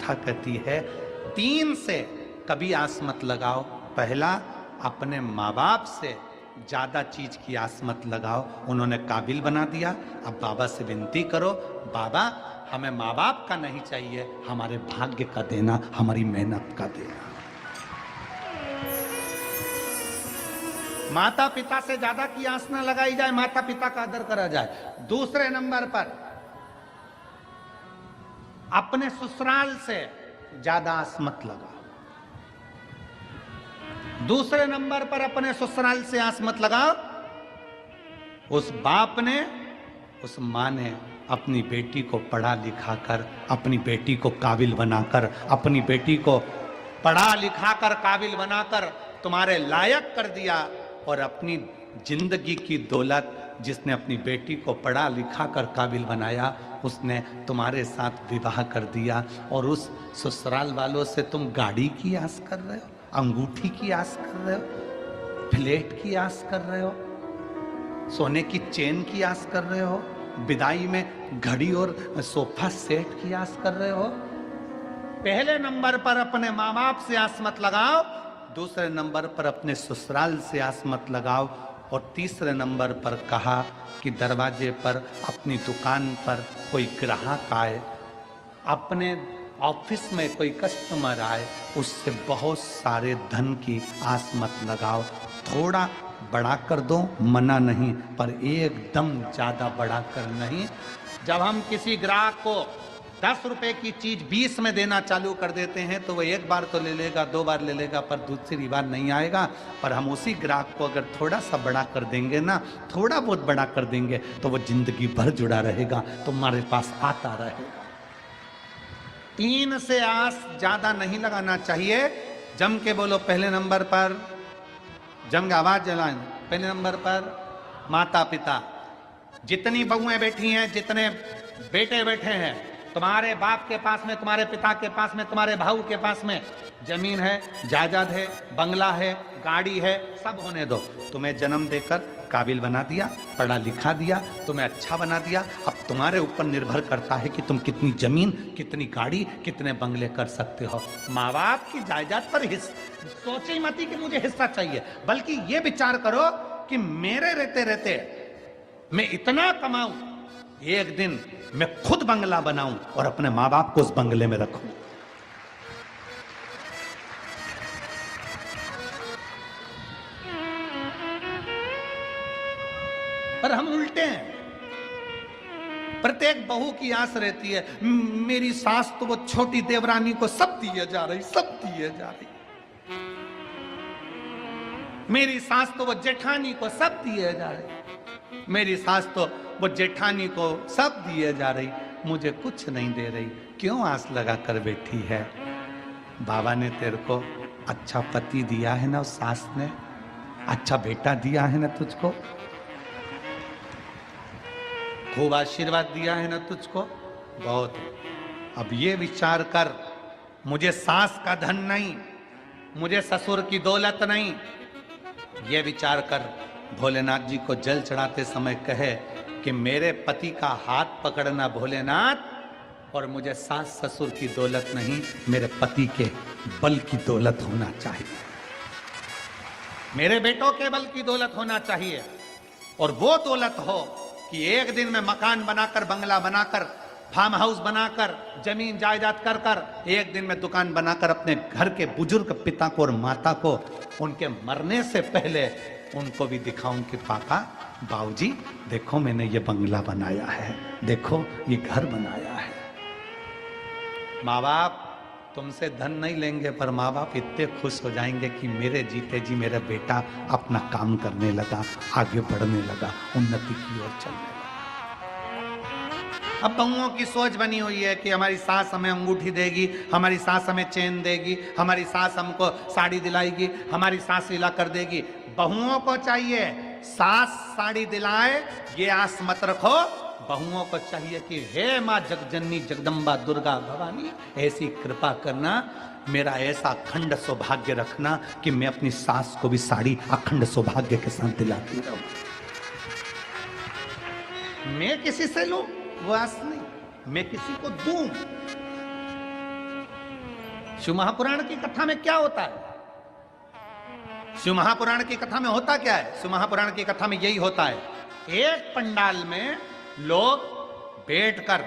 माथा कहती है 3 से कभी आस मत लगाओ। पहला, अपने माँ बाप से ज्यादा चीज की आस मत लगाओ। उन्होंने काबिल बना दिया, अब बाबा से विनती करो, बाबा हमें माँ बाप का नहीं चाहिए, हमारे भाग्य का देना, हमारी मेहनत का देना। माता पिता से ज्यादा की आस ना लगाई जाए, माता पिता का आदर करा जाए। दूसरे नंबर पर अपने ससुराल से ज्यादा आस मत लगाओ। दूसरे नंबर पर अपने ससुराल से आस मत लगाओ। उस बाप ने, उस मां ने अपनी बेटी को पढ़ा लिखा कर, अपनी बेटी को काबिल बनाकर, अपनी बेटी को पढ़ा लिखा कर काबिल बनाकर तुम्हारे लायक कर दिया, और अपनी जिंदगी की दौलत जिसने अपनी बेटी को पढ़ा लिखा कर काबिल बनाया, उसने तुम्हारे साथ विवाह कर दिया। और उस ससुराल वालों से तुम गाड़ी की आस कर रहे हो, अंगूठी की आस कर रहे हो, फ्लैट की आस कर रहे हो, सोने की चेन की आस कर रहे हो, विदाई में घड़ी और सोफा सेट की आस कर रहे हो। पहले नंबर पर अपने माँ बाप से आस मत लगाओ, दूसरे नंबर पर अपने ससुराल से आस मत लगाओ, और तीसरे नंबर पर कहा कि दरवाजे पर, अपनी दुकान पर कोई ग्राहक आए, अपने ऑफिस में कोई कस्टमर आए, उससे बहुत सारे धन की आस मत लगाओ। थोड़ा बड़ा कर दो, मना नहीं, पर एकदम ज्यादा बड़ा कर नहीं। जब हम किसी ग्राहक को 10 रुपए की चीज 20 में देना चालू कर देते हैं तो वो एक बार तो ले लेगा, 2 बार ले लेगा, पर दूसरी बार नहीं आएगा। पर हम उसी ग्राहक को अगर थोड़ा सा बड़ा कर देंगे ना, थोड़ा बहुत बड़ा कर देंगे, तो वो जिंदगी भर जुड़ा रहेगा, तुम्हारे पास आता रहेगा। 3 से आस ज्यादा नहीं लगाना चाहिए। जम के बोलो पहले नंबर पर, जम के आवाज जलाएं। पहले नंबर पर माता पिता। जितनी बहुएं बैठी हैं, जितने बेटे बैठे हैं, तुम्हारे बाप के पास में, तुम्हारे पिता के पास में, तुम्हारे भाऊ के पास में जमीन है, जायदाद है, बंगला है, गाड़ी है, सब होने दो। तुम्हें जन्म देकर काबिल बना दिया, पढ़ा लिखा दिया, तुम्हें अच्छा बना दिया। अब तुम्हारे ऊपर निर्भर करता है कि तुम कितनी जमीन, कितनी गाड़ी, कितने बंगले कर सकते हो। माँ बाप की जायदाद पर सोचे ही मत कि मुझे हिस्सा चाहिए, बल्कि ये विचार करो कि मेरे रहते रहते मैं इतना कमाऊं, एक दिन मैं खुद बंगला बनाऊं और अपने माँ बाप को उस बंगले में रखूं। पर हम उल्टे हैं। प्रत्येक बहू की आस रहती है, मेरी सास तो वो छोटी देवरानी को सब दिए जा रही, सब दिए जा रही, मेरी सास तो वो जेठानी को सब दिए जा रही, मेरी सास तो वो जेठानी को सब दिए जा रही, मुझे कुछ नहीं दे रही। क्यों आस लगा कर बैठी है? बाबा ने तेरे को अच्छा पति दिया है ना, उस सास ने अच्छा बेटा दिया है ना तुझको, खूब आशीर्वाद दिया है ना तुझको, बहुत। अब ये विचार कर, मुझे सास का धन नहीं, मुझे ससुर की दौलत नहीं, ये विचार कर भोलेनाथ जी को जल चढ़ाते समय कहे कि मेरे पति का हाथ पकड़ना भोलेनाथ, और मुझे सास ससुर की दौलत नहीं, मेरे पति के बल की दौलत होना चाहिए, मेरे बेटों के बल की दौलत होना चाहिए। और वो दौलत हो कि एक दिन में मकान बनाकर, बंगला बनाकर, फार्म हाउस बनाकर, जमीन जायदाद कर कर, एक दिन में दुकान बनाकर अपने घर के बुजुर्ग पिता को और माता को उनके मरने से पहले उनको भी दिखाऊं कि पापा, बाबूजी, देखो मैंने ये बंगला बनाया है, देखो ये घर बनाया है। माँ बाप तुमसे धन नहीं लेंगे, पर माँ बाप इतने खुश हो जाएंगे कि मेरे जीते जी मेरा बेटा अपना काम करने लगा, आगे बढ़ने लगा, उन्नति की ओर चलने लगा। अब बहुओं की सोच बनी हुई है कि हमारी सास हमें अंगूठी देगी, हमारी सास हमें चेन देगी, हमारी सास हमको साड़ी दिलाएगी, हमारी सास इला कर देगी। बहुओं को चाहिए सास साड़ी दिलाए, ये आस मत रखो। बहुओं को चाहिए कि हे माँ जगजननी जगदम्बा दुर्गा भवानी, ऐसी कृपा करना, मेरा ऐसा अखंड सौभाग्य रखना कि मैं अपनी सास को भी साड़ी अखंड सौभाग्य के साथ दिलाती रहूं। मैं किसी से लूं वो आस नहीं, मैं किसी को दूं। शिव महापुराण की कथा में क्या होता है? शिव महापुराण की कथा में होता क्या है? शिव महापुराण की कथा में यही होता है, एक पंडाल में लोग बैठकर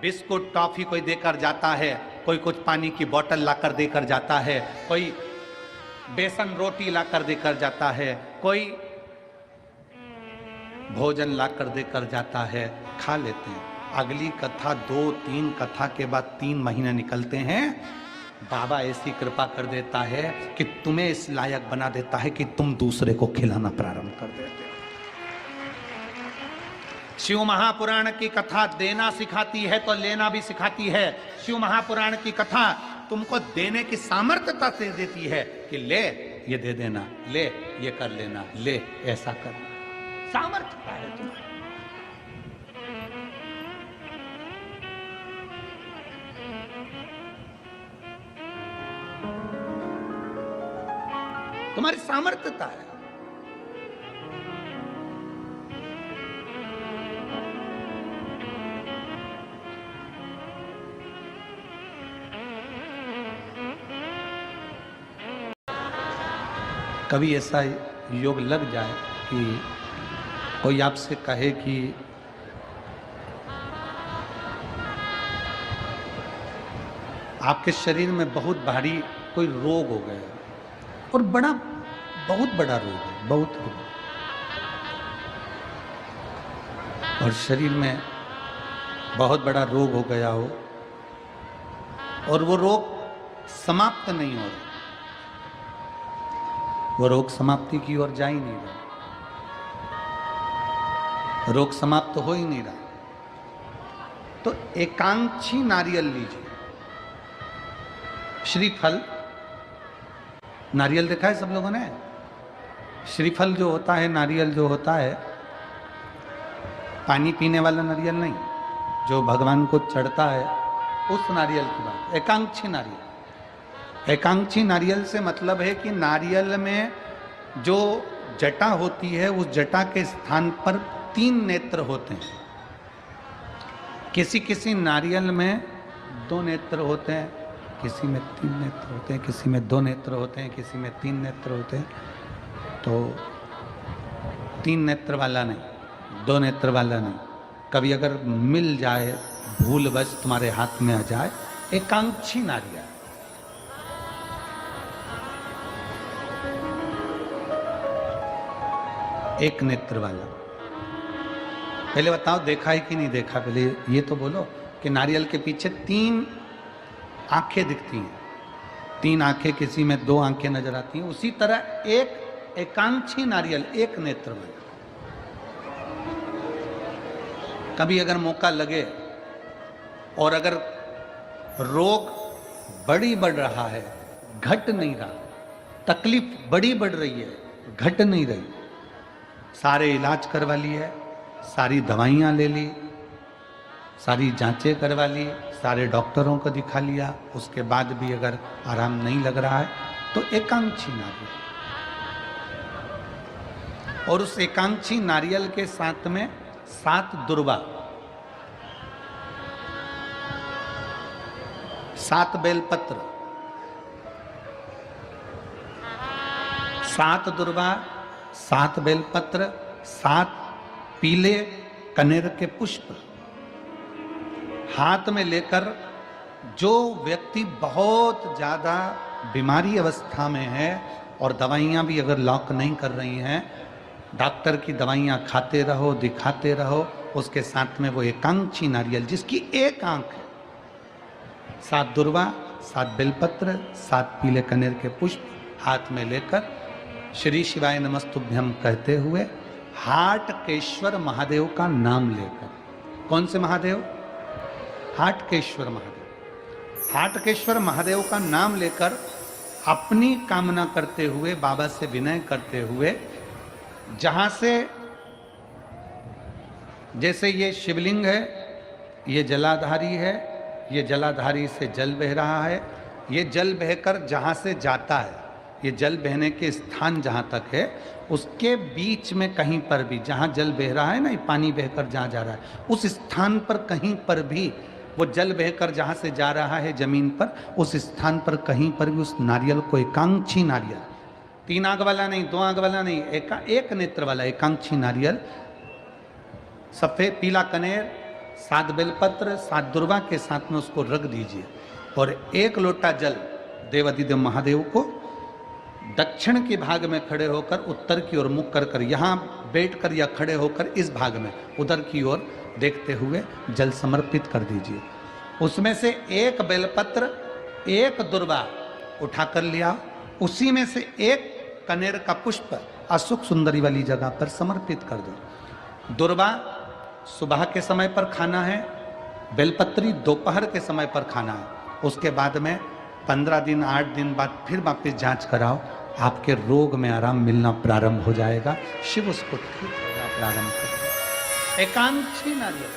बिस्कुट टॉफी कोई देकर जाता है, कोई कुछ पानी की बोतल लाकर देकर जाता है, कोई बेसन रोटी लाकर देकर जाता है, कोई भोजन लाकर देकर जाता है, खा लेते हैं। अगली कथा 2-3 कथा के बाद 3 महीने निकलते हैं, बाबा ऐसी कृपा कर देता है कि तुम्हें इस लायक बना देता है कि तुम दूसरे को खिलाना प्रारंभ कर देते हो। शिव महापुराण की कथा देना सिखाती है तो लेना भी सिखाती है। शिव महापुराण की कथा तुमको देने की सामर्थ्यता से देती है कि ले ये दे देना, ले ये कर लेना, ले ऐसा करना, सामर्थ्यता है तुम्हारी। तुम्हारी सामर्थ्यता है। कभी ऐसा योग लग जाए कि कोई आपसे कहे कि आपके शरीर में बहुत भारी कोई रोग हो गया और बहुत बड़ा रोग है, बहुत रोग, और शरीर में बहुत बड़ा रोग हो गया हो और वो रोग समाप्त नहीं हो रहा, वो रोग समाप्ति की ओर जा ही नहीं रहा, रोग समाप्त हो ही नहीं रहा, तो एकांक्षी नारियल लीजिए। श्रीफल, नारियल देखा है सब लोगों ने? श्रीफल जो होता है, नारियल जो होता है, पानी पीने वाला नारियल नहीं, जो भगवान को चढ़ता है उस नारियल की बात, एकांक्षी नारियल। एकांक्षी नारियल से मतलब है कि नारियल में जो जटा होती है उस जटा के स्थान पर 3 नेत्र होते हैं। किसी किसी नारियल में 2 नेत्र होते हैं, किसी में 3 नेत्र होते हैं, किसी में 2 नेत्र होते हैं, किसी में 3 नेत्र होते हैं। तो 3 नेत्र वाला नहीं, 2 नेत्र वाला नहीं, कभी अगर मिल जाए, भूलवश तुम्हारे हाथ में आ जाए, एकांक्षी नारियल। एक नेत्र वाला। पहले बताओ देखा है कि नहीं देखा? पहले ये तो बोलो कि नारियल के पीछे 3 आंखें दिखती हैं, 3 आंखें, किसी में 2 आंखें नजर आती हैं। उसी तरह एक एकांक्षी नारियल, एक नेत्र वाला। कभी अगर मौका लगे और अगर रोग बढ़ रहा है, घट नहीं रहा, तकलीफ बढ़ रही है, घट नहीं रही, सारे इलाज करवा लिए, सारी दवाइयाँ ले ली, सारी जांचें करवा ली, सारे डॉक्टरों को दिखा लिया, उसके बाद भी अगर आराम नहीं लग रहा है तो एकांक्षी नारियल। और उस एकांक्षी नारियल के साथ में 7 दुर्वा, 7 बेलपत्र, 7 दुर्वा, 7 बेलपत्र, 7 पीले कनेर के पुष्प हाथ में लेकर, जो व्यक्ति बहुत ज्यादा बीमारी अवस्था में है और दवाइयां भी अगर लॉक नहीं कर रही हैं, डॉक्टर की दवाइयां खाते रहो, दिखाते रहो, उसके साथ में वो एकांक्षी नारियल जिसकी एक आंख है, 7 दुर्वा, 7 बेलपत्र, 7 पीले कनेर के पुष्प हाथ में लेकर श्री शिवाय नमस्तुभ्यम कहते हुए हाटकेश्वर महादेव का नाम लेकर। कौन से महादेव? हाटकेश्वर महादेव। हाटकेश्वर महादेव का नाम लेकर अपनी कामना करते हुए, बाबा से विनय करते हुए, जहां से, जैसे ये शिवलिंग है, ये जलाधारी है, ये जलाधारी से जल बह रहा है, ये जल बहकर जहां से जाता है, ये जल बहने के स्थान जहां तक है, उसके बीच में कहीं पर भी, जहां जल बह रहा है ना, ये पानी बहकर जहां जा रहा है, उस स्थान पर कहीं पर भी वो जल बहकर जहां से जा रहा है जमीन पर, उस स्थान पर कहीं पर भी उस नारियल को, एकांक्षी नारियल, 3 आंख वाला नहीं, 2 आंख वाला नहीं, एक नेत्र वाला एकांक्षी नारियल, सफेद पीला कनेर, 7 बेलपत्र, 7 दुर्वा के साथ में उसको रख दीजिए और 1 लोटा जल देवाधिदेव महादेव को दक्षिण के भाग में खड़े होकर, उत्तर की ओर मुख कर यहाँ बैठकर या खड़े होकर इस भाग में उधर की ओर देखते हुए जल समर्पित कर दीजिए। उसमें से 1 बेलपत्र, 1 दुर्वा उठाकर लिया, उसी में से 1 कनेर का पुष्प अशोक सुंदरी वाली जगह पर समर्पित कर दो। दुर्वा सुबह के समय पर खाना है, बेलपत्री दोपहर के समय पर खाना है। उसके बाद में 15 दिन 8 दिन बाद फिर वापस जांच कराओ, आपके रोग में आराम मिलना प्रारंभ हो जाएगा। शिव उसको ठीक होना प्रारंभ करेगा। एकांक्षी नारियल।